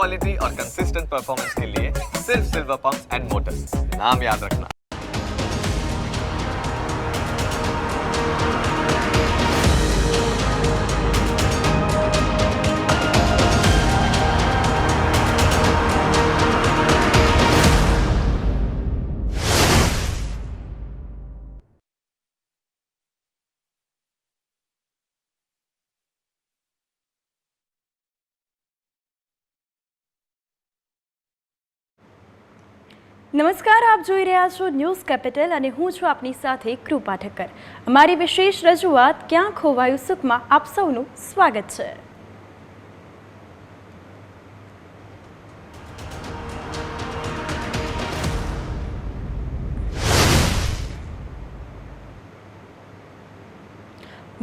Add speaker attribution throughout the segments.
Speaker 1: Quality और consistent performance के लिए सिर्फ सिल्वर पंप्स एंड मोटर्स, नाम याद रखना।
Speaker 2: નમસ્કાર, આપ જોઈ રહ્યા છો ન્યૂઝ કેપિટલ અને હું છું આપની સાથે કૃપા ઠક્કર। અમારી વિશેષ રજૂઆત ક્યાં ખોવાયું સુખમાં આપ સૌનું સ્વાગત છે।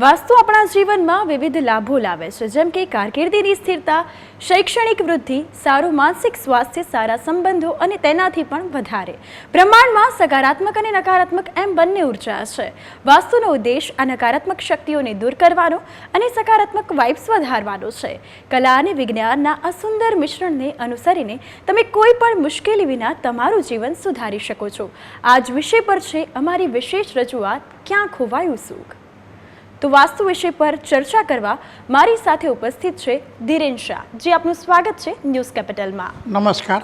Speaker 2: વાસ્તુ આપણા જીવનમાં વિવિધ લાભો લાવે છે, જેમ કે કારકિર્દીની સ્થિરતા, શૈક્ષણિક વૃદ્ધિ, સારું માનસિક સ્વાસ્થ્ય, સારા સંબંધો અને તેનાથી પણ વધારે બ્રહ્માંડમાં સકારાત્મક અને નકારાત્મક એમ બંને ઉર્જા છે। વાસ્તુનો ઉદ્દેશ આ નકારાત્મક શક્તિઓને દૂર કરવાનો અને સકારાત્મક વાઇબ્સ વધારવાનો છે। કલા અને વિજ્ઞાનના આ સુંદર મિશ્રણને અનુસરીને તમે કોઈ પણ મુશ્કેલી વિના તમારું જીવન સુધારી શકો છો। આ જ વિષય પર છે અમારી વિશેષ રજૂઆત ક્યાં ખોવાયું સુખ। તો વાસ્તુ વિષય પર ચર્ચા કરવા મારી સાથે ઉપસ્થિત છે ધીરેન શાહ। જી, આપનું સ્વાગત છે ન્યૂઝ કેપિટલમાં।
Speaker 3: નમસ્કાર।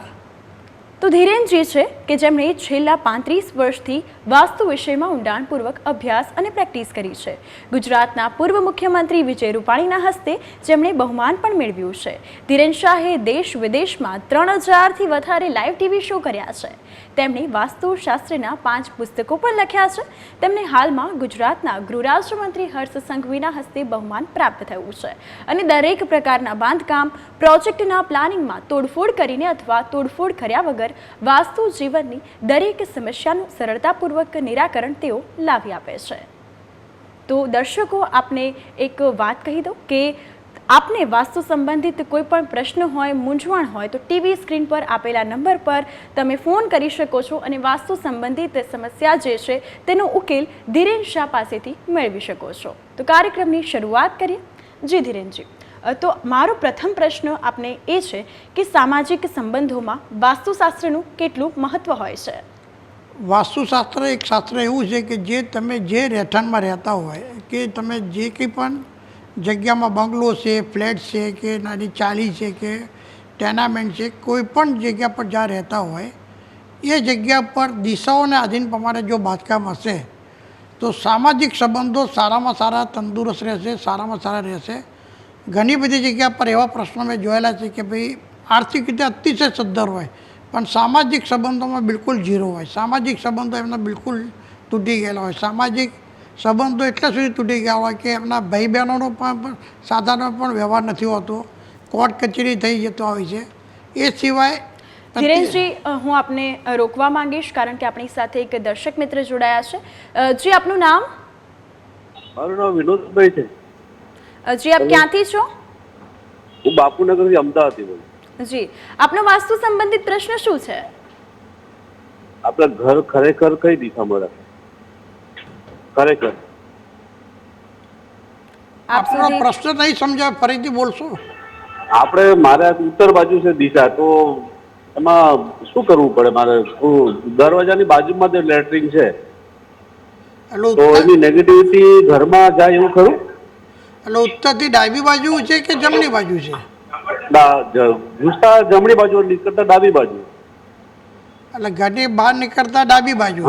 Speaker 2: તો ધીરેનજી છે કે જેમણે છેલ્લા 35 વર્ષથી વાસ્તુ વિષયમાં ઊંડાણપૂર્વક અભ્યાસ અને પ્રેક્ટિસ કરી છે। ગુજરાતના પૂર્વ મુખ્યમંત્રી વિજય રૂપાણીના હસ્તે જેમણે બહુમાન પણ મેળવ્યું છે। ધીરેન શાહે દેશ વિદેશમાં 3000થી વધારે લાઈવ ટીવી શો કર્યા છે। તેમણે વાસ્તુશાસ્ત્રના 5 પુસ્તકો પણ લખ્યા છે। તેમને હાલમાં ગુજરાતના ગૃહ રાજ્યમંત્રી હર્ષ સંઘવીના હસ્તે બહુમાન પ્રાપ્ત થયું છે અને દરેક પ્રકારના બાંધકામ પ્રોજેક્ટના પ્લાનિંગમાં તોડફોડ કરીને અથવા તોડફોડ કર્યા વગર વાસ્તુ જીવનની દરેક સમસ્યાનું સરળતાપૂર્વક નિરાકરણ તેઓ લાવી આપે છે। તો દર્શકો, આપને એક વાત કહી દઉં કે આપને વાસ્તુ સંબંધિત કોઈ પણ પ્રશ્ન હોય, મૂંઝવણ હોય તો ટીવી સ્ક્રીન પર આપેલા નંબર પર તમે ફોન કરી શકો છો અને વાસ્તુ સંબંધિત સમસ્યા જે છે તેનો ઉકેલ ધીરેન શાહ પાસેથી મેળવી શકો છો। તો કાર્યક્રમની શરૂઆત કરીએ। જી ધીરેનજી, તો મારો પ્રથમ પ્રશ્ન આપને એ છે કે સામાજિક સંબંધોમાં વાસ્તુશાસ્ત્રનું કેટલું મહત્વ હોય છે?
Speaker 3: વાસ્તુશાસ્ત્ર એક શાસ્ત્ર એવું છે કે જે તમે જે રહેઠાણમાં રહેતા હોય કે તમે જે કંઈ પણ જગ્યામાં બંગલો છે, ફ્લેટ છે કે નાની ચાલી છે કે ટેનામેન્ટ છે, કોઈ પણ જગ્યા પર જ્યાં રહેતા હોય એ જગ્યા પર દિશાઓને આધીન પ્રમાણે જો બાંધકામ હશે તો સામાજિક સંબંધો સારામાં સારા તંદુરસ્ત રહેશે, સારામાં સારા રહેશે। ઘણી બધી જગ્યા પર એવા પ્રશ્નો મેં જોયેલા છે કે ભાઈ આર્થિક રીતે અતિશય સદ્ધર હોય પણ સામાજિક સંબંધોમાં બિલકુલ ઝીરો હોય। સામાજિક સંબંધો એમના બિલકુલ તૂટી ગયેલા હોય। સામાજિક સંબંધો એટલા સુધી તૂટી ગયા હોય કે એમના ભાઈ બહેનોનો પણ સાધાનો પણ વ્યવહાર નથી હોતો, કોર્ટ કચેરી થઈ જતો હોય છે। એ સિવાય
Speaker 2: ધીરેનજી, હું આપને રોકવા માંગીશ કારણ કે આપણી સાથે એક દર્શક મિત્ર જોડાયા છે। જી, આપનું નામ?
Speaker 4: મારું નામ વિનોદભાઈ છે।
Speaker 2: જી, આપ ક્યાંથી છો?
Speaker 4: હું બાપુનગરથી અમદાવાદથી બોલું।
Speaker 2: જી, આપનો વાસ્તુ સંબંધિત પ્રશ્ન શું છે?
Speaker 4: આપણા ઘર ખરેખર કઈ દિશામાં રાખે? ખરેખર
Speaker 3: આપણો પ્રશ્ન નહીં સમજાય, ફરીથી બોલશો?
Speaker 4: આપણે મારે ઉત્તર બાજુ છે દિશા, તો એમાં શું કરવું પડે મારે? દરવાજાની બાજુમાં જે લેટરિન છે તો એની નેગેટિવિટી ઘરમાં જાય એવું ખરું?
Speaker 3: એટલે ઉત્તરથી ડાબી બાજુ છે કે જમણી બાજુ છે?
Speaker 4: ઘૂસતા જમણી બાજુ, નીકળતા ડાબી બાજુ।
Speaker 3: એટલે ઘરની બહાર નીકળતા ડાબી બાજુ?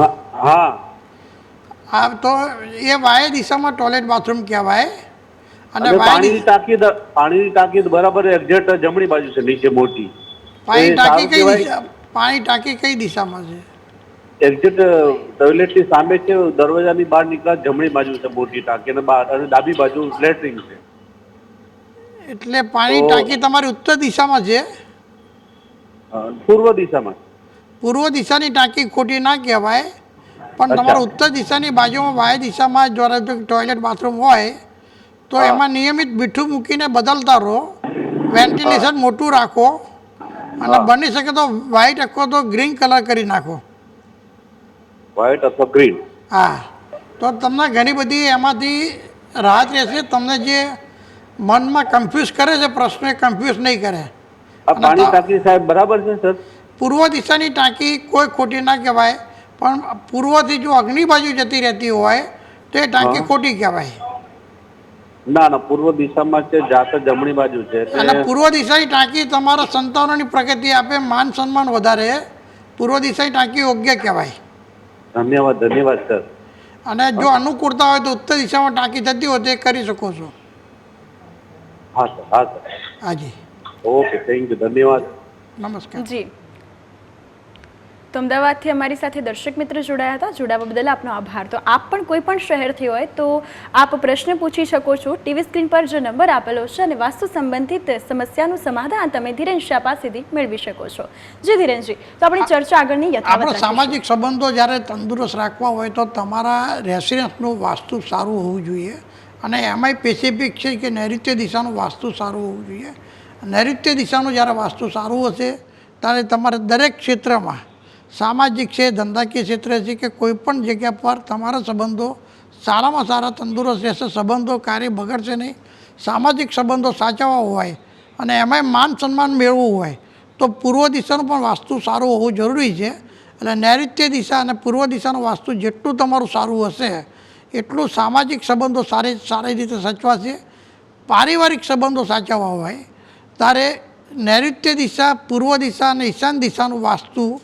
Speaker 4: હા।
Speaker 3: હા, તો એ વાય દિશામાં ટોયલેટ બાથરૂમ કહેવાય। અને
Speaker 4: પાણીની ટાંકી બરાબર એક્ઝેક્ટ જમણી બાજુ છે, નીચે મોટી।
Speaker 3: પાણી ટાંકી કઈ દિશામાં છે?
Speaker 4: એક્ઝેક્ટ ટોયલેટની સામે છે, દરવાજાની બહાર નીકળા જમણી બાજુ છે મોટી ટાંકી અને ડાબી બાજુ લેટ્રિન છે।
Speaker 3: એટલે પાણી ટાંકી તમારી ઉત્તર દિશામાં છે?
Speaker 4: પૂર્વ દિશામાં।
Speaker 3: પૂર્વ દિશાની ટાંકી ખોટી ના કહેવાય, પણ તમારા ઉત્તર દિશાની બાજુમાં વાય દિશામાં જો ટોયલેટ બાથરૂમ હોય તો એમાં નિયમિત મીઠું મૂકીને બદલતા રહો, વેન્ટિલેશન મોટું રાખો અને બની શકે તો વ્હાઇટ અથવા તો ગ્રીન કલર કરી નાખો।
Speaker 4: વ્હાઇટ અથવા ગ્રીન?
Speaker 3: હા, તો તમને ઘણી બધી એમાંથી રાહત રહેશે। તમને જે મનમાં કન્ફ્યુઝ કરે છે પ્રશ્ન એ કન્ફ્યુઝ નહીં કરે।
Speaker 4: આ પાણી ટાંકી સાહેબ બરાબર છે સર?
Speaker 3: પૂર્વ દિશાની ટાંકી કોઈ ખોટી ના કહેવાય, પણ પૂર્વથી જો અગ્નિ બાજુ જતી રહેતી હોય તો એ ટાંકી ખોટી કહેવાય.
Speaker 4: ના ના, પૂર્વ દિશામાં છે, જાતે જમણી બાજુ છે.
Speaker 3: અને પૂર્વ દિશાની ટાંકી તમારા સંતાનોની પ્રગતિ આપે, માન સન્માન વધારે, પૂર્વ દિશાની ટાંકી યોગ્ય કહેવાય.
Speaker 4: ધન્યવાદ ધન્યવાદ સર.
Speaker 3: અને જો અનુકૂળતા હોય તો ઉત્તર દિશામાં ટાંકી થતી હોય તો એ કરી શકો છો.
Speaker 4: હા સર, હા સર.
Speaker 3: હાજી,
Speaker 4: ઓકે, થેન્ક યુ, ધન્યવાદ.
Speaker 2: જી,
Speaker 3: નમસ્કાર.
Speaker 2: તો અમદાવાદથી અમારી સાથે દર્શક મિત્ર જોડાયા હતા. જોડાવા બદલ આપનો આભાર. તો આપ પણ કોઈ પણ શહેરથી હોય તો આપ પ્રશ્ન પૂછી શકો છો. ટીવી સ્ક્રીન પર જે નંબર આપેલો છે અને વાસ્તુ સંબંધિત સમસ્યાનું સમાધાન તમે ધીરેન શાહ પાસેથી મેળવી શકો છો. જી ધીરેનજી, તો આપણી ચર્ચા આગળની યથાવત
Speaker 3: આપણા સામાજિક સંબંધો જ્યારે તંદુરસ્ત રાખવા હોય તો તમારા રેસિડન્સનું વાસ્તુ સારું હોવું જોઈએ. અને એમાંય સ્પેસિફિક છે કે નૈઋત્ય દિશાનું વાસ્તુ સારું હોવું જોઈએ. નૈઋત્ય દિશાનું જ્યારે વાસ્તુ સારું હશે ત્યારે તમારે દરેક ક્ષેત્રમાં, સામાજિક છે, ધંધાકીય ક્ષેત્ર છે કે કોઈ પણ જગ્યા પર તમારા સંબંધો સારામાં સારા તંદુરસ્ત રહેશે. સંબંધો કાર્ય બગડશે નહીં. સામાજિક સંબંધો સાચવવા હોય અને એમાંય માન સન્માન મેળવવું હોય તો પૂર્વ દિશાનું પણ વાસ્તુ સારું હોવું જરૂરી છે. એટલે નૈઋત્ય દિશા અને પૂર્વ દિશાનું વાસ્તુ જેટલું તમારું સારું હશે એટલું સામાજિક સંબંધો સારી રીતે સચવાશે. પારિવારિક સંબંધો સાચવવા હોય ત્યારે નૈઋત્ય દિશા, પૂર્વ દિશા અને ઈશાન દિશાનું વાસ્તુ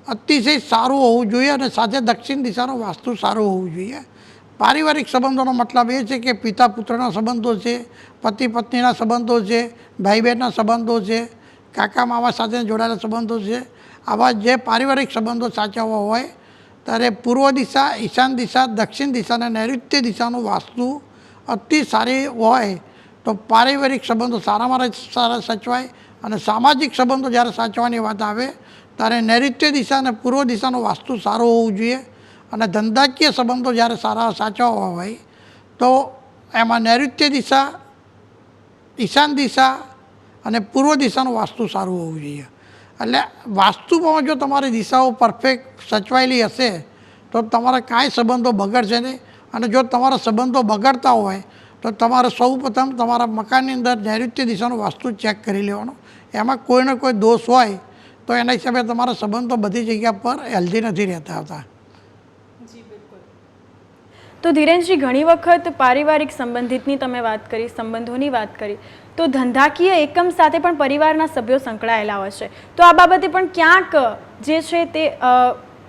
Speaker 3: અતિશય સારું હોવું જોઈએ અને સાથે દક્ષિણ દિશાનું વાસ્તુ સારું હોવું જોઈએ. પારિવારિક સંબંધોનો મતલબ એ છે કે પિતા પુત્રના સંબંધો છે, પતિ પત્નીના સંબંધો છે, ભાઈ બહેનના સંબંધો છે, કાકા મામા સાથે જોડાયેલા સંબંધો છે. આવા જે પારિવારિક સંબંધો સાચવવા હોય ત્યારે પૂર્વ દિશા, ઈશાન દિશા, દક્ષિણ દિશા અને નૈઋત્ય દિશાનું વાસ્તુ અતિ સારી હોય તો પારિવારિક સંબંધો સારામાં સારા સચવાય. અને સામાજિક સંબંધો જ્યારે સાચવવાની વાત આવે ત્યારે નૈઋત્ય દિશા અને પૂર્વ દિશાનું વાસ્તુ સારું હોવું જોઈએ. અને ધંધાકીય સંબંધો જ્યારે સારા સાચવવા હોય તો એમાં નૈઋત્ય દિશા, ઈશાન દિશા અને પૂર્વ દિશાનું વાસ્તુ સારું હોવું જોઈએ. એટલે વાસ્તુમાં જો તમારી દિશાઓ પરફેક્ટ સચવાયેલી હશે તો તમારા કાંઈ સંબંધો બગડશે નહીં. અને જો તમારા સંબંધો બગડતા હોય તો તમારે સૌ પ્રથમ તમારા મકાનની અંદર નૈઋત્ય દિશાનું વાસ્તુ ચેક કરી લેવાનું. એમાં કોઈને કોઈ દોષ હોય તો એના હિસાબે તમારા સંબંધો બધી જગ્યા પર હેલ્ધી નથી રહેતા હતા.
Speaker 2: તો ધીરેનજી, ઘણી વખત પારિવારિક સંબંધિતની તમે વાત કરી, સંબંધોની વાત કરી, તો ધંધાકીય એકમ સાથે પણ પરિવારના સભ્યો સંકળાયેલા હોય છે. તો આ બાબતે પણ ક્યાંક જે છે તે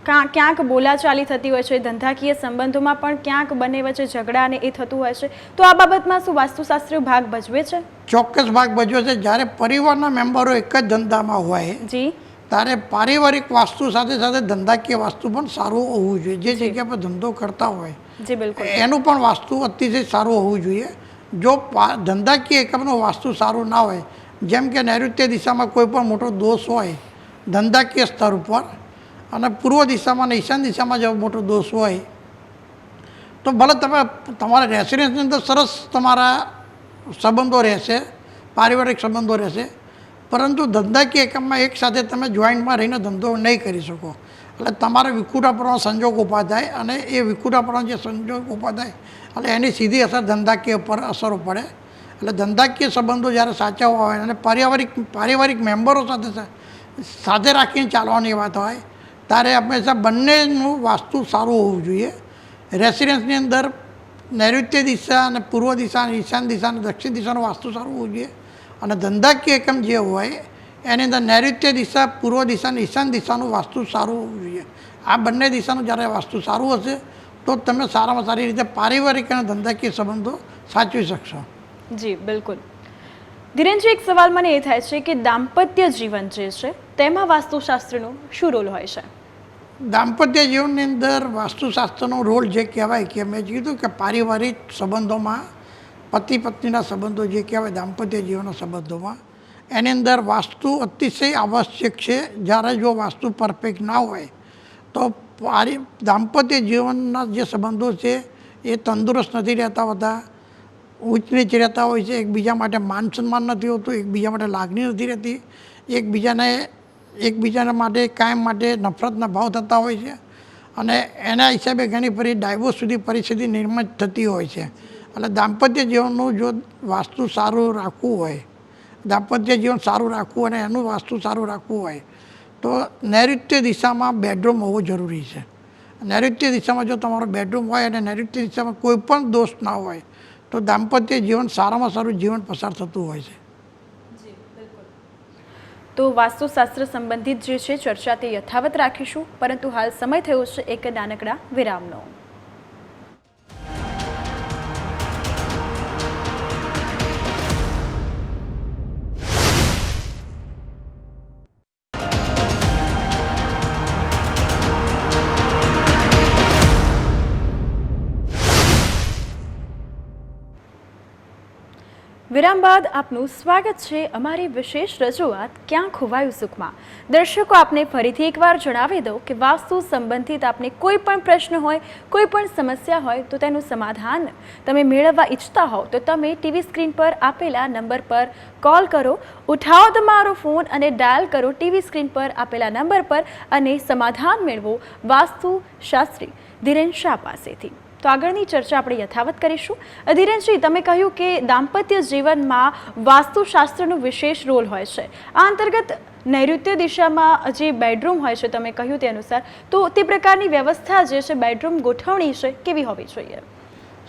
Speaker 2: ક્યાંક બોલાચાલી થતી હોય છે, ધંધાકીય સંબંધોમાં પણ ક્યાંક બંને વચ્ચે ઝઘડા અને એ થતું હોય છે. તો આ બાબતમાં શું વાસ્તુશાસ્ત્રીય ભાગ ભજવે છે?
Speaker 3: ચોક્કસ ભાગ ભજવે છે. જ્યારે પરિવારના મેમ્બરો એક જ ધંધામાં હોય
Speaker 2: જી,
Speaker 3: ત્યારે પારિવારિક વાસ્તુ સાથે સાથે ધંધાકીય વાસ્તુ પણ સારું હોવું જોઈએ. જે જગ્યા પર ધંધો કરતા હોય
Speaker 2: જી બિલકુલ,
Speaker 3: એનું પણ વાસ્તુ અતિશય સારું હોવું જોઈએ. જો ધંધાકીય એકમનું વાસ્તુ સારું ના હોય, જેમ કે નૈઋત્ય દિશામાં કોઈ પણ મોટો દોષ હોય ધંધાકીય સ્તર ઉપર, અને પૂર્વ દિશામાં અને ઈશાન દિશામાં જો મોટો દોષ હોય તો ભલે તમે તમારા રેસિડેન્સની અંદર સરસ તમારા સંબંધો રહેશે, પારિવારિક સંબંધો રહેશે, પરંતુ ધંધાકીય એકમમાં એક સાથે તમે જોઈન્ટમાં રહીને ધંધો નહીં કરી શકો. એટલે તમારે વિખુટાપણો સંજોગ ઊભા થાય અને એ વિખુટાપણો જે સંજોગ ઊભા થાય એટલે એની સીધી અસર ધંધાકીય પર અસરો પડે. એટલે ધંધાકીય સંબંધો જ્યારે સાચવવા હોય અને પારિવારિક મેમ્બરો સાથે રાખીને ચાલવાની વાત હોય ત્યારે હંમેશા બંનેનું વાસ્તુ સારું હોવું જોઈએ. રેસિડેન્સની અંદર નૈઋત્ય દિશા અને પૂર્વ દિશા અને ઈશાન દિશા અને દક્ષિણ દિશાનું વાસ્તુ સારું હોવું જોઈએ. અને ધંધાકીય એકમ જે હોય એની અંદર નૈઋત્ય દિશા, પૂર્વ દિશા અને ઈશાન દિશાનું વાસ્તુ સારું હોવું જોઈએ. આ બંને દિશાનું જ્યારે વાસ્તુ સારું હશે તો તમે સારામાં સારી રીતે પારિવારિક અને ધંધાકીય સંબંધો સાચવી શકશો.
Speaker 2: જી બિલકુલ. ધીરેનજી, એક સવાલ મને એ થાય છે કે દાંપત્ય જીવન જે છે તેમાં વાસ્તુશાસ્ત્રનો શું રોલ હોય છે?
Speaker 3: દાંપત્ય જીવનની અંદર વાસ્તુશાસ્ત્રનો રોલ જે કહેવાય કે મેં કીધું કે પારિવારિક સંબંધોમાં, પતિ પત્નીના સંબંધો જે કહેવાય દાંપત્ય જીવનના સંબંધોમાં, એની અંદર વાસ્તુ અતિશય આવશ્યક છે. જ્યારે જો વાસ્તુ પરફેક્ટ ના હોય તો દાંપત્ય જીવનના જે સંબંધો છે એ તંદુરસ્ત નથી રહેતા હોતા, ઊંચ નીચ રહેતા હોય છે, એકબીજા માટે માન સન્માન નથી હોતું, એકબીજા માટે લાગણી નથી રહેતી, એકબીજાના માટે કાયમ માટે નફરતના ભાવ થતા હોય છે. અને એના હિસાબે ઘણી ફરી ડાયવોર્સ સુધી પરિસ્થિતિ નિર્મિત થતી હોય છે. એટલે દાંપત્ય જીવનનું જો વાસ્તુ સારું રાખવું હોય, દાંપત્ય જીવન સારું રાખવું અને એનું વાસ્તુ સારું રાખવું હોય તો નૈઋત્ય દિશામાં બેડરૂમ હોવું જરૂરી છે. નૈઋત્ય દિશામાં જો તમારો બેડરૂમ હોય અને નૈઋત્ય દિશામાં કોઈ પણ દોષ ના હોય તો દાંપત્ય જીવન સારામાં સારું જીવન પસાર થતું હોય છે.
Speaker 2: તો વાસ્તુશાસ્ત્ર સંબંધિત જે છે ચર્ચા તે યથાવત રાખીશું, પરંતુ હાલ સમય થયો છે એક નાનકડા વિરામનો. વિરામ બાદ આપનું સ્વાગત છે અમારી વિશેષ રજૂઆત ક્યાં ખોવાયું સુખમાં. દર્શકો, આપને ફરીથી એકવાર જણાવી દઉં કે વાસ્તુ સંબંધિત આપને કોઈ પણ પ્રશ્ન હોય, કોઈ પણ સમસ્યા હોય તો તેનું સમાધાન તમે મેળવવા ઈચ્છતા હોવ તો તમે ટીવી સ્ક્રીન પર આપેલા નંબર પર કોલ કરો, ઉઠાવો તમારો ફોન અને ડાયલ કરો ટીવી સ્ક્રીન પર આપેલા નંબર પર અને સમાધાન મેળવો વાસ્તુશાસ્ત્રી ધીરેન શાહ પાસેથી. તો આગળની ચર્ચા આપણે યથાવત કરીશું. ધીરેનજી, તમે કહ્યું કે દાંપત્ય જીવનમાં વાસ્તુશાસ્ત્રનો વિશેષ રોલ હોય છે. આ અંતર્ગત નૈઋત્ય દિશામાં જે બેડરૂમ હોય છે, તમે કહ્યું તે અનુસાર, તો તે પ્રકારની વ્યવસ્થા જે છે બેડરૂમ ગોઠવણી છે કેવી હોવી જોઈએ?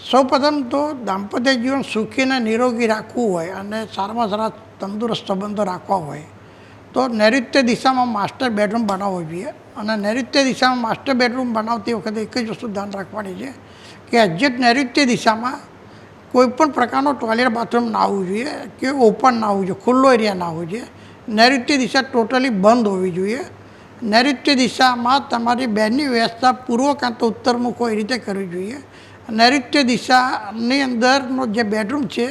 Speaker 3: સૌપ્રથમ તો દાંપત્ય જીવન સુખી અને નિરોગી રાખવું હોય અને સારામાં સારા તંદુરસ્ત સંબંધો રાખવા હોય તો નૈઋત્ય દિશામાં માસ્ટર બેડરૂમ બનાવવો જોઈએ. અને નૈઋત્ય દિશામાં માસ્ટર બેડરૂમ બનાવતી વખતે એક જ વસ્તુ ધ્યાન રાખવાની છે કે એક્ઝેક્ટ નૈઋત્ય દિશામાં કોઈપણ પ્રકારનો ટોયલેટ બાથરૂમ ના આવવું જોઈએ કે ઓપન ના આવવું જોઈએ, ખુલ્લો એરિયા ના આવવો જોઈએ. નૈઋત્ય દિશા ટોટલી બંધ હોવી જોઈએ. નૈઋત્ય દિશામાં તમારી બેડની વ્યવસ્થા પૂર્વ કાં તો ઉત્તરમુખ હોય એ રીતે કરવી જોઈએ. નૈઋત્ય દિશાની અંદરનો જે બેડરૂમ છે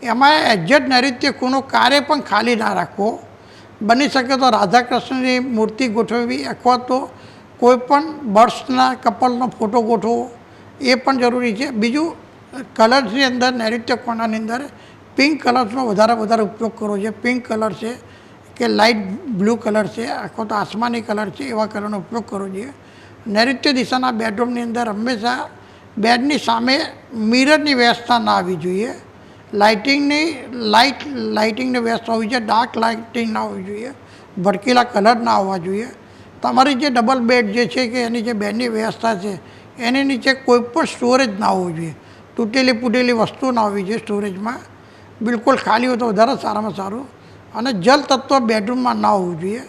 Speaker 3: એમાં એક્ઝેક્ટ નૈઋત્ય ખૂણો ક્યારે પણ ખાલી ના રાખવો. બની શકે તો રાધાકૃષ્ણની મૂર્તિ ગોઠવવી અથવા તો કોઈ પણ બર્ડ્સના કપલનો ફોટો ગોઠવવો એ પણ જરૂરી છે. બીજું, કલર્સની અંદર નૈઋત્ય કોણાની અંદર પિંક કલર્સનો વધારે ઉપયોગ કરવો છે. પિંક કલર છે કે લાઇટ બ્લુ કલર છે અથવા તો આસમાની કલર છે એવા કલરનો ઉપયોગ કરવો જોઈએ. નૈઋત્ય દિશાના બેડરૂમની અંદર હંમેશા બેડની સામે મિરરની વ્યવસ્થા ના આવવી જોઈએ. લાઇટિંગની વ્યવસ્થા હોવી જોઈએ. ડાર્ક લાઇટિંગ ના હોવી જોઈએ. ભડકેલા કલર ના આવવા જોઈએ. તમારી જે ડબલ બેડ જે છે કે એની જે બેડની વ્યવસ્થા છે એની નીચે કોઈ પણ સ્ટોરેજ ના હોવું જોઈએ. તૂટેલી વસ્તુ ના હોવી જોઈએ સ્ટોરેજમાં. બિલકુલ ખાલી હોય તો વધારે સારામાં સારું. અને જલ તત્વ બેડરૂમમાં ના હોવું જોઈએ.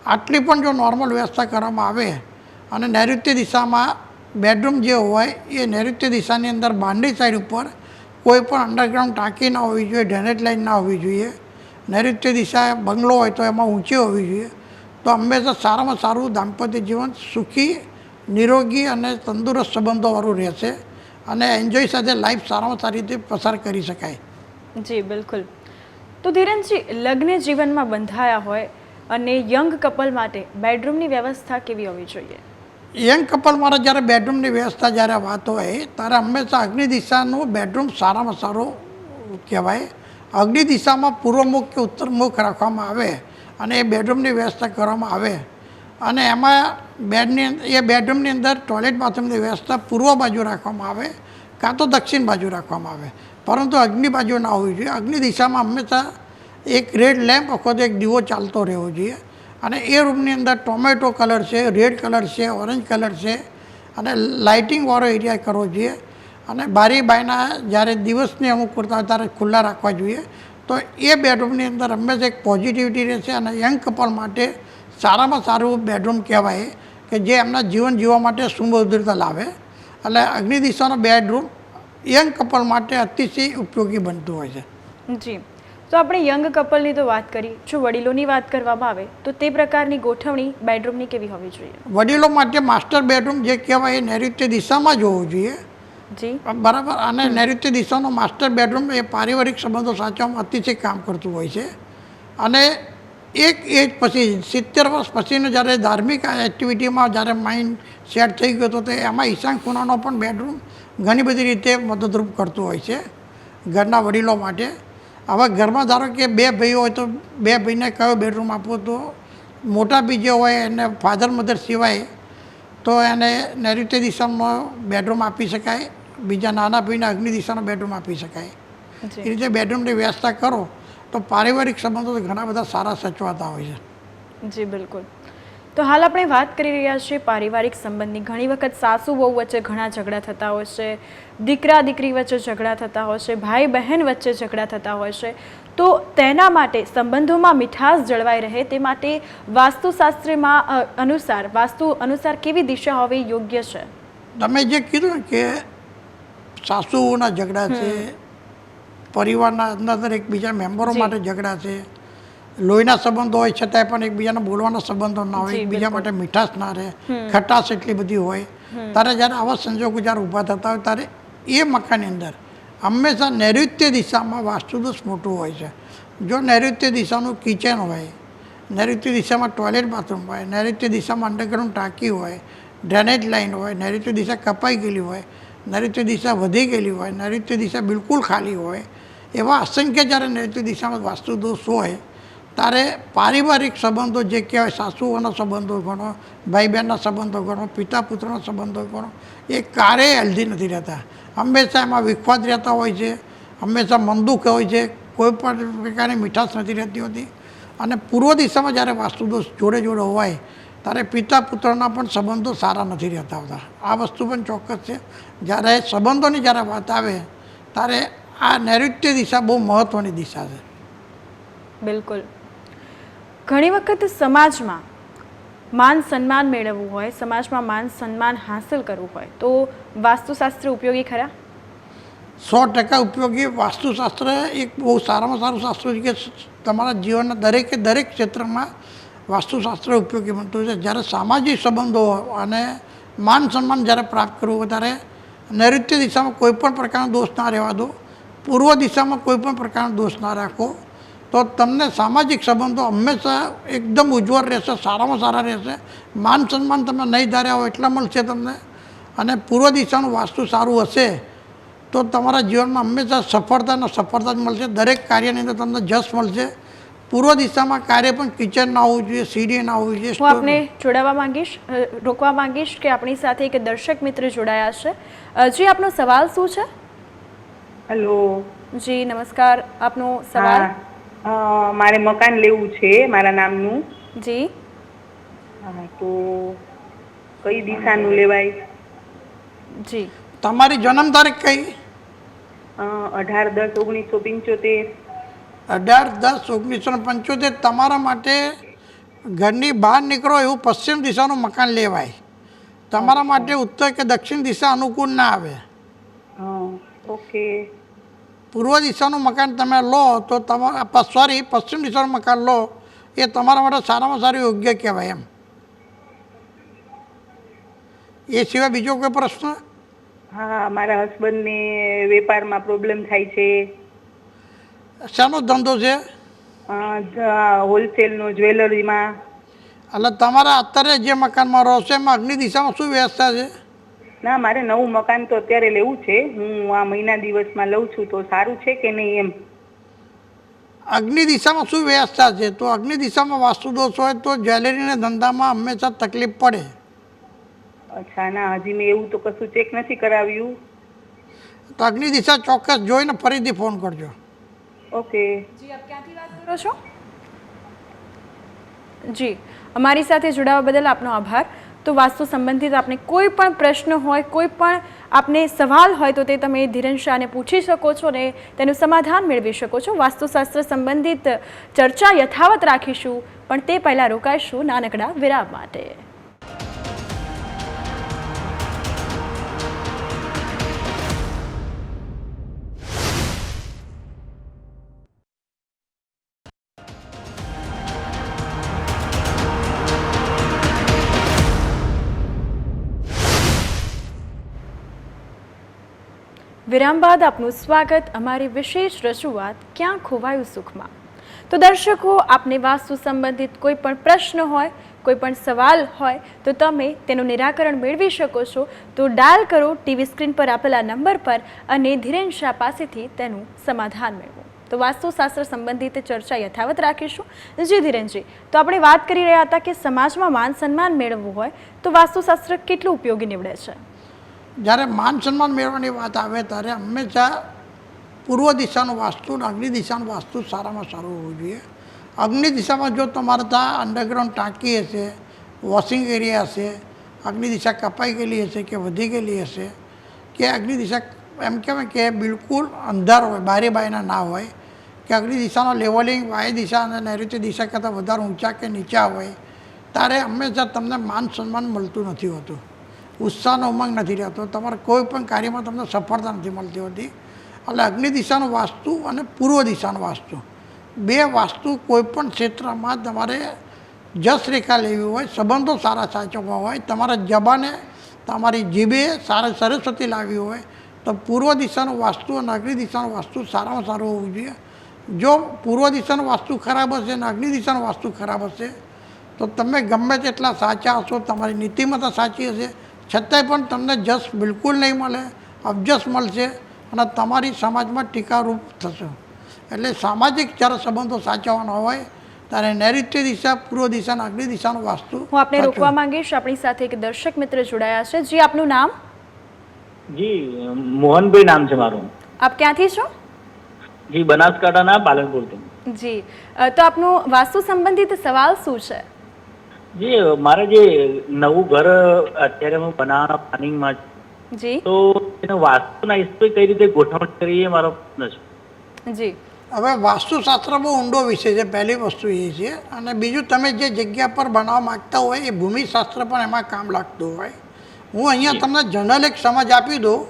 Speaker 3: આટલી પણ જો નોર્મલ વ્યવસ્થા કરવામાં આવે અને નૈઋત્ય દિશામાં બેડરૂમ જે હોય એ નૈઋત્ય દિશાની અંદર બહારની સાઈડ ઉપર કોઈ પણ અંડરગ્રાઉન્ડ ટાંકી ના હોવી જોઈએ, ડ્રેનેજ લાઇન ના હોવી જોઈએ. નૈઋત્ય દિશા બંગલો હોય તો એમાં ઊંચી હોવી જોઈએ. તો હંમેશા સારામાં સારું દાંપત્ય જીવન સુખી, નિરોગી અને તંદુરસ્ત સંબંધોવાળું રહેશે અને એન્જોય સાથે લાઈફ સારામાં સારી રીતે પસાર કરી શકાય.
Speaker 2: જી બિલકુલ. તો ધીરેનજી, લગ્ન જીવનમાં બંધાયા હોય અને યંગ કપલ માટે બેડરૂમની વ્યવસ્થા કેવી હોવી જોઈએ?
Speaker 3: યંગ કપલ માટે જ્યારે બેડરૂમની વ્યવસ્થા જ્યારે વાત હોય ત્યારે હંમેશા અગ્નિ દિશાનું બેડરૂમ સારામાં સારું કહેવાય. અગ્નિ દિશામાં પૂર્વમુખ કે ઉત્તરમુખ રાખવામાં આવે અને એ બેડરૂમની વ્યવસ્થા કરવામાં આવે અને એમાં બેડરૂમની અંદર ટોયલેટ બાથરૂમની વ્યવસ્થા પૂર્વ બાજુ રાખવામાં આવે કાં તો દક્ષિણ બાજુ રાખવામાં આવે, પરંતુ અગ્નિ બાજુ ના હોવી જોઈએ. અગ્નિ દિશામાં હંમેશા એક રેડ લેમ્પ અથવા તો એક દીવો ચાલતો રહેવો જોઈએ. અને એ રૂમની અંદર ટોમેટો કલર છે, રેડ કલર છે, ઓરેન્જ કલર છે અને લાઇટિંગવાળો એરિયા કરવો જોઈએ. અને બારી બાયના જ્યારે દિવસની અમુક પૂરતા ત્યારે ખુલ્લા રાખવા જોઈએ. તો એ બેડરૂમની અંદર હંમેશા એક પોઝિટિવિટી રહેશે અને યંગ કપલ માટે સારામાં સારું બેડરૂમ કહેવાય કે જે એમના જીવન જીવવા માટે સુમધુરતા લાવે. એટલે અગ્નિ દિશાનો બેડરૂમ યંગ કપલ માટે અતિશય ઉપયોગી બનતું હોય છે.
Speaker 2: જી. તો આપણે યંગ કપલની તો વાત કરી, જો વડીલોની વાત કરવામાં આવે તો તે પ્રકારની ગોઠવણી બેડરૂમની કેવી હોવી જોઈએ?
Speaker 3: વડીલો માટે માસ્ટર બેડરૂમ જે કહેવાય એ નૈઋત્ય દિશામાં જ હોવું જોઈએ.
Speaker 2: જી
Speaker 3: બરાબર. અને નૈઋત્ય દિશાનો માસ્ટર બેડરૂમ એ પારિવારિક સંબંધો સાચવવામાં અતિશય કામ કરતું હોય છે. અને એક એજ પછી 70 વર્ષ પછીનો જ્યારે ધાર્મિક એક્ટિવિટીમાં જ્યારે માઇન્ડ સેટ થઈ ગયો તો એમાં ઈશાન ખૂણાનો પણ બેડરૂમ ઘણી બધી રીતે મદદરૂપ કરતું હોય છે ઘરના વડીલો માટે. હવે ઘરમાં ધારો કે 2 ભાઈઓ હોય તો 2 ભાઈને કયો બેડરૂમ આપવો, તો મોટા બી જે હોય એને ફાધર મધર સિવાય તો એને નૈઋત્ય દિશાનો બેડરૂમ આપી શકાય, બીજા નાના ભાઈને અગ્નિ દિશાનો બેડરૂમ આપી શકાય. એ રીતે બેડરૂમની વ્યવસ્થા કરો તો પારિવારિક સંબંધો તો ઘણા બધા સારા સચવાતા હોય છે.
Speaker 2: જી બિલકુલ. તો હાલ આપણે વાત કરી રહ્યા છીએ પારિવારિક સંબંધની. ઘણી વખત સાસુ વહુ વચ્ચે ઘણા ઝઘડા થતા હોય છે, દીકરા દીકરી વચ્ચે ઝઘડા થતા હોય છે, ભાઈ બહેન વચ્ચે ઝઘડા થતા હોય છે. તો તેના માટે સંબંધોમાં મીઠાશ જળવાઈ રહે તે માટે વાસ્તુ અનુસાર કેવી દિશા હોવી યોગ્ય છે?
Speaker 3: તમે જે કીધું ને કે સાસુના ઝઘડા છે, પરિવારના અંદર એકબીજા મેમ્બરો માટે ઝઘડા છે, લોહીના સંબંધો હોય છતાંય પણ એકબીજાને બોલવાના સંબંધો ના હોય, એકબીજા માટે મીઠાશ ના રહે, ખટાશ એટલી બધી હોય, ત્યારે જ્યારે આવા સંજોગો જ્યારે ઊભા થતા હોય ત્યારે એ મકાનની અંદર હંમેશા નૈઋત્ય દિશામાં વાસ્તુદોષ મોટું હોય છે. જો નૈઋત્ય દિશાનું કિચન હોય, નૈઋત્ય દિશામાં ટોયલેટ બાથરૂમ હોય, નૈઋત્ય દિશામાં અંડરગ્રાઉન્ડ ટાંકી હોય, ડ્રેનેજ લાઇન હોય, નૈઋત્ય દિશા કપાઈ ગયેલી હોય, નૈઋત્ય દિશા વધી ગયેલી હોય, નૈઋત્ય દિશા બિલકુલ ખાલી હોય, એવા અસંખ્ય જ્યારે નૈઋત્ય દિશામાં વાસ્તુદોષ હોય ત્યારે પારિવારિક સંબંધો જે કહેવાય, સાસુઓના સંબંધો ગણો, ભાઈ બહેનના સંબંધો ગણો, પિતા પુત્રના સંબંધો ગણો, એ ક્યારેય હેલ્ધી નથી રહેતા. હંમેશા એમાં વિખવાદ રહેતા હોય છે, હંમેશા મનદુખ હોય છે, કોઈ પણ પ્રકારની મીઠાશ નથી રહેતી હોતી. અને પૂર્વ દિશામાં જ્યારે વાસ્તુદોષ જોડે જોડે હોય ત્યારે પિતા પુત્રના પણ સંબંધો સારા નથી રહેતા હોતા. આ વસ્તુ પણ ચોક્કસ છે. જ્યારે સંબંધોની જ્યારે વાત આવે ત્યારે આ નૈઋત્ય દિશા બહુ મહત્ત્વની દિશા છે.
Speaker 2: બિલકુલ. ઘણી વખત સમાજમાં માન સન્માન મેળવવું હોય, સમાજમાં માન સન્માન હાંસલ કરવું હોય તો વાસ્તુશાસ્ત્ર ઉપયોગી ખરા?
Speaker 3: 100% ઉપયોગી. વાસ્તુશાસ્ત્ર એક બહુ સારામાં સારું શાસ્ત્ર છે કે તમારા જીવનના દરેકે દરેક ક્ષેત્રમાં વાસ્તુશાસ્ત્ર ઉપયોગી બનતું છે. જ્યારે સામાજિક સંબંધો અને માન સન્માન જ્યારે પ્રાપ્ત કરવું હોય ત્યારે નૈઋત્ય દિશામાં કોઈ પણ પ્રકારનો દોષ ના રહેવા દો, પૂર્વ દિશામાં કોઈ પણ પ્રકારનો દોષ ના રાખો, તો તમને સામાજિક સંબંધો હંમેશા એકદમ ઉજ્જવળ રહેશે, સારામાં સારા રહેશે. માન સન્માન તમે નહીં ધાર્યા હોય એટલા મળશે તમને. અને પૂર્વ દિશાનું વાસ્તુ સારું હશે તો તમારા જીવનમાં હંમેશા સફળતા જ મળશે. દરેક કાર્યની અંદર તમને જશ મળશે. પૂર્વ દિશામાં કાર્ય પણ કિચન ના હોવું જોઈએ, સીડી ના હોવી જોઈએ.
Speaker 2: હું આપને રોકવા માંગીશ કે આપણી સાથે એક દર્શક મિત્ર જોડાયા છે. જી, આપનો સવાલ શું છે?
Speaker 5: હેલો
Speaker 2: જી નમસ્કાર, આપનો સવાલ?
Speaker 5: મારે મકાન લેવું છે મારા નામનું.
Speaker 2: જી.
Speaker 5: તો કઈ દિશાનું લેવાય?
Speaker 2: જી.
Speaker 3: તમારી જન્મ તારીખ કઈ?
Speaker 5: 18/10/1975.
Speaker 3: 18/10/1975. તમારા માટે ઘરની બહાર નીકળો એવું પશ્ચિમ દિશાનું મકાન લેવાય. તમારા માટે ઉત્તર કે દક્ષિણ દિશા અનુકૂળ ના આવે.
Speaker 5: ઓકે.
Speaker 3: પૂર્વ દિશાનું મકાન તમે લો તો પશ્ચિમ દિશાનું મકાન લો એ તમારા માટે સારામાં સારું યોગ્ય કહેવાય એમ. એ સિવાય બીજો કોઈ પ્રશ્ન?
Speaker 5: હા, મારા હસબન્ડને વેપારમાં પ્રોબ્લેમ થાય છે.
Speaker 3: શાનો ધંધો છે?
Speaker 5: હોલસેલનો, જ્વેલરીમાં.
Speaker 3: એટલે તમારા અત્યારે જે મકાનમાં રહો છો એમાં અગ્નિ દિશામાં શું વ્યવસ્થા છે?
Speaker 5: ના, મારે નવું મકાન તો અત્યારે લેવું છે. હું આ મહિના દિવસમાં લઉં છું તો સારું છે કે નહીં એમ.
Speaker 3: અગ્નિ દિશામાં શું વ્યવસ્થા છે? તો અગ્નિ દિશામાં વાસ્તુદોષ હોય તો જ્વેલરીના ધંધામાં હંમેશા તકલીફ પડે.
Speaker 5: અચ્છા, ના હજી મેં એવું તો કશું ચેક નથી કરાવ્યું.
Speaker 3: તો અગ્નિ દિશા ચોક્કસ જોઈને ફરીથી ફોન કરજો.
Speaker 5: ઓકે.
Speaker 2: જી, આપ ક્યાંથી વાત કરો છો? જી, અમારી સાથે જોડાવા બદલ આપનો આભાર. તો વાસ્તુ સંબંધિત આપને કોઈ પણ પ્રશ્ન હોય, કોઈ પણ આપને સવાલ હોય તો તે તમે ધીરેન શાહને પૂછી શકો છો ને તેનું સમાધાન મેળવી શકો છો. વાસ્તુશાસ્ત્ર સંબંધિત ચર્ચા યથાવત રાખીશું, પણ તે પહેલાં રોકાઈશું નાનકડા વિરામ માટે. વિરામ બાદ આપનું સ્વાગત અમારી વિશેષ રજૂઆત ક્યાં ખોવાયું સુખમાં. તો દર્શકો, આપને વાસ્તુ સંબંધિત કોઈ પણ પ્રશ્ન હોય, કોઈ પણ સવાલ હોય તો તમે તેનું નિરાકરણ મેળવી શકો છો. તો ડાયલ કરો ટીવી સ્ક્રીન પર આપેલા નંબર પર અને ધીરેન શાહ પાસેથી તેનું સમાધાન મેળવો. તો વાસ્તુશાસ્ત્ર સંબંધિત ચર્ચા યથાવત રાખીશું. જી ધીરેનજી, તો આપણે વાત કરી રહ્યા હતા કે સમાજમાં માન સન્માન મેળવવું હોય તો વાસ્તુશાસ્ત્ર કેટલું ઉપયોગી નીવડે છે?
Speaker 3: જ્યારે માન સન્માન મેળવવાની વાત આવે ત્યારે હંમેશા પૂર્વ દિશાનું વાસ્તુ અને અગ્નિ દિશાનું વાસ્તુ સારામાં સારું હોવું જોઈએ. અગ્નિ દિશામાં જો તમારે ત્યાં અંડરગ્રાઉન્ડ ટાંકી હશે, વોશિંગ એરિયા હશે, અગ્નિ દિશા કપાઈ ગયેલી હશે કે વધી ગયેલી હશે, કે અગ્નિ દિશા એમ કહેવાય કે બિલકુલ અંધાર હોય, બારીના ના હોય, કે અગ્નિ દિશાનો લેવલિંગ વાયુ દિશા અને નૈઋત્ય દિશા કરતાં વધારે ઊંચા કે નીચા હોય, ત્યારે હંમેશા તમને માન સન્માન મળતું નથી હોતું, ઉત્સાહનો ઉમંગ નથી રહેતો, તમારે કોઈ પણ કાર્યમાં તમને સફળતા નથી મળતી હોતી. એટલે અગ્નિ દિશાનું વાસ્તુ અને પૂર્વ દિશાનું વાસ્તુ, બે વાસ્તુ કોઈપણ ક્ષેત્રમાં તમારે જસ રેખા લેવી હોય, સંબંધો સારા સાચવવા હોય, તમારા જબાને તમારી જીભે સારા સરસ્વતી લાવવી હોય, તો પૂર્વ દિશાનું વાસ્તુ અને અગ્નિ દિશાનું વાસ્તુ સારામાં સારું હોવું જોઈએ. જો પૂર્વ દિશાનું વાસ્તુ ખરાબ હશે અને અગ્નિ દિશાનું વાસ્તુ ખરાબ હશે તો તમે ગમે તેટલા સાચા હશો, તમારી નીતિમત્તા સાચી હશે, છતાંય પણ તમને જસ બિલકુલ નહીં મળે, અબજસ મળશે અને તમારી સમાજમાં ટીકારૂપ થશે. એટલે સામાજિક જ્યારે સંબંધો સાચવવાના હોય ત્યારે નૈઋત્ય દિશા, પૂર્વ દિશા અને અગ્નિ દિશાનું વાસ્તુ.
Speaker 2: હું આપને રોકવા માંગીશ. આપણી સાથે એક દર્શક મિત્ર જોડાયા છે. જી, આપનું નામ?
Speaker 6: જી, મોહનભાઈ નામ છે મારું.
Speaker 2: આપ ક્યાંથી છો?
Speaker 6: જી, બનાસકાંઠાના પાલનપુરથી.
Speaker 2: જી, તો આપનું વાસ્તુ સંબંધિત સવાલ શું છે?
Speaker 6: જી, મારે જે નવું ઘર અત્યારે હું બનાવવાના પ્લાનિંગમાં છું,
Speaker 2: જી,
Speaker 6: તો એને વાસ્તુના હિસાબે કઈ રીતે ગોઠવણ કરીએ મારો પ્રશ્ન છે.
Speaker 2: જી,
Speaker 3: હવે વાસ્તુશાસ્ત્ર બહુ ઊંડો વિષય છે, પહેલી વસ્તુ એ છે. અને બીજું, તમે જે જગ્યા પર બનાવવા માગતા હોય એ ભૂમિશાસ્ત્ર પણ એમાં કામ લાગતું હોય. હું અહીંયા તમને જનરલ એક સમજ આપી દઉં,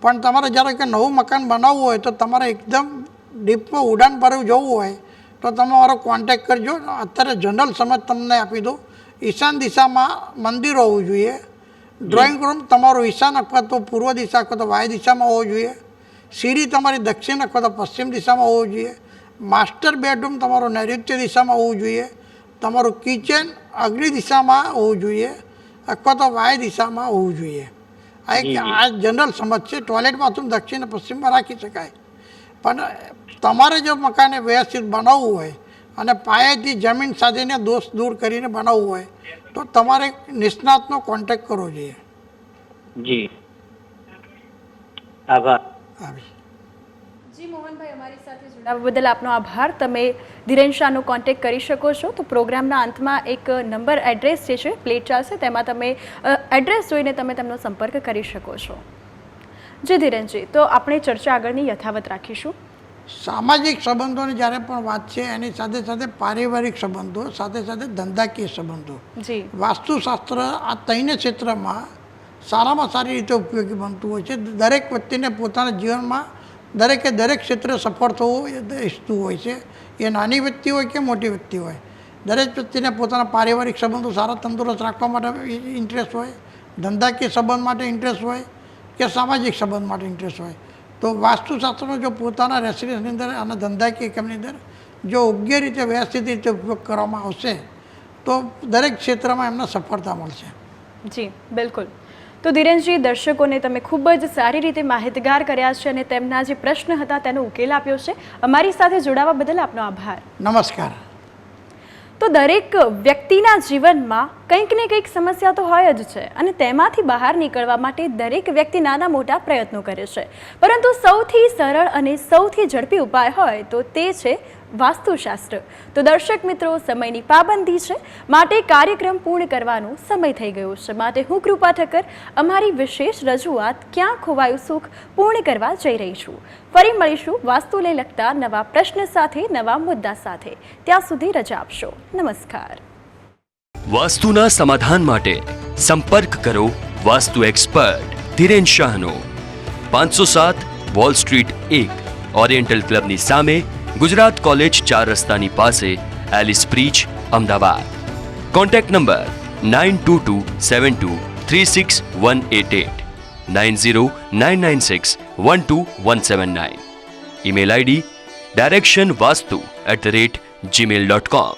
Speaker 3: પણ તમારે જ્યારે કે નવું મકાન બનાવવું હોય તો તમારે એકદમ ડીપમાં ઉડાન ભરવું જવું હોય તો તમે મારો કોન્ટેક્ટ કરજો. અત્યારે જનરલ સમજ તમને આપી દઉં. ઈશાન દિશામાં મંદિર હોવું જોઈએ. ડ્રોઈંગ રૂમ તમારું ઈશાન અથવા તો પૂર્વ દિશા અથવા તો વાયુ દિશામાં હોવું જોઈએ. સીડી તમારી દક્ષિણ અથવા તો પશ્ચિમ દિશામાં હોવું જોઈએ. માસ્ટર બેડરૂમ તમારું નૈઋત્ય દિશામાં હોવું જોઈએ. તમારું કિચન અગ્નિ દિશામાં હોવું જોઈએ અથવા તો વાયુ દિશામાં હોવું જોઈએ. આ જનરલ સમજ છે. ટોયલેટ બાથરૂમ દક્ષિણ પશ્ચિમમાં રાખી શકાય, પણ તમારે જો મકાને વ્યવસ્થિત બનાવવું હોય અને પાયાથી જમીન સાથેને દોષ દૂર કરીને બનાવવું હોય તો તમારે નિષ્ણાતનો કોન્ટેક્ટ કરવો જોઈએ.
Speaker 6: જી, આભાર.
Speaker 2: જી મોહનભાઈ, અમારી સાથે જોડાવા બદલ આપનો આભાર. તમે ધીરેન શાહનો કોન્ટેક્ટ કરી શકો છો. તો પ્રોગ્રામના અંતમાં એક નંબર, એડ્રેસ જે છે પ્લેટ ચાલશે, તેમાં તમે એડ્રેસ જોઈને તમે તેમનો સંપર્ક કરી શકો છો. જી ધીરેનજી, તો આપણે ચર્ચા આગળની યથાવત રાખીશું.
Speaker 3: સામાજિક સંબંધોની જ્યારે પણ વાત છે એની સાથે સાથે પારિવારિક સંબંધો, સાથે સાથે ધંધાકીય સંબંધો,
Speaker 2: જી,
Speaker 3: વાસ્તુશાસ્ત્ર આ ત્રણેય ક્ષેત્રમાં સારામાં સારી રીતે ઉપયોગી બનતું હોય છે. દરેક વ્યક્તિને પોતાના જીવનમાં દરેકે દરેક ક્ષેત્રે સફળ થવું ઈચ્છતું હોય છે. એ નાની વ્યક્તિ હોય કે મોટી વ્યક્તિ હોય, દરેક વ્યક્તિને પોતાના પારિવારિક સંબંધો સારા તંદુરસ્ત રાખવા માટે ઇન્ટરેસ્ટ હોય, ધંધાકીય સંબંધ માટે ઇન્ટરેસ્ટ હોય કે સામાજિક સંબંધ માટે ઇન્ટરેસ્ટ હોય. તો વાસ્તુશાસ્ત્રનો જો પોતાના રેસિડન્સની અંદર અને ધંધાકીય એકમની અંદર જો યોગ્ય રીતે વ્યવસ્થિત રીતે ઉપયોગ કરવામાં આવશે તો દરેક ક્ષેત્રમાં એમને સફળતા મળશે.
Speaker 2: જી બિલકુલ. તો ધીરેનજી, દર્શકોને તમે ખૂબ જ સારી રીતે માહિતગાર કર્યા છે અને તેમના જે પ્રશ્ન હતા તેનો ઉકેલ આપ્યો છે. અમારી સાથે જોડાવા બદલ આપનો આભાર.
Speaker 3: નમસ્કાર.
Speaker 2: તો દરેક વ્યક્તિના જીવનમાં કંઈક ને કંઈક સમસ્યા તો હોય જ છે અને તેમાંથી બહાર નીકળવા માટે દરેક વ્યક્તિ નાના મોટા પ્રયત્નો કરે છે, પરંતુ સૌથી સરળ અને સૌથી ઝડપી ઉપાય હોય તો તે છે વાસ્તુશાસ્ત્ર. તો દર્શક મિત્રો, સમયની પાબંદી છે, માટે કાર્યક્રમ પૂર્ણ કરવાનો સમય થઈ ગયો છે. માટે હું કૃપા ઠક્કર અમારી વિશેષ રજૂઆત ક્યાં ખોવાયું સુખ પૂર્ણ કરવા જઈ રહી છું. ફરી મળીશું વાસ્તુને લગતા નવા પ્રશ્ન સાથે, નવા મુદ્દા સાથે. ત્યાં સુધી રજા આપશો. નમસ્કાર.
Speaker 7: વાસ્તુના સમાધાન માટે સંપર્ક કરો વાસ્તુ એક્સપર્ટ ધીરેન શાહનો. 507 વોલ સ્ટ્રીટ 1, ઓરિએન્ટલ ક્લબની સામે, ગુજરાત કોલેજ 4 રસ્તાની પાસે, Ellis bridge, Ahmedabad. Contact number 9227236188, 9099612179. Email ID directionvastu@gmail.com.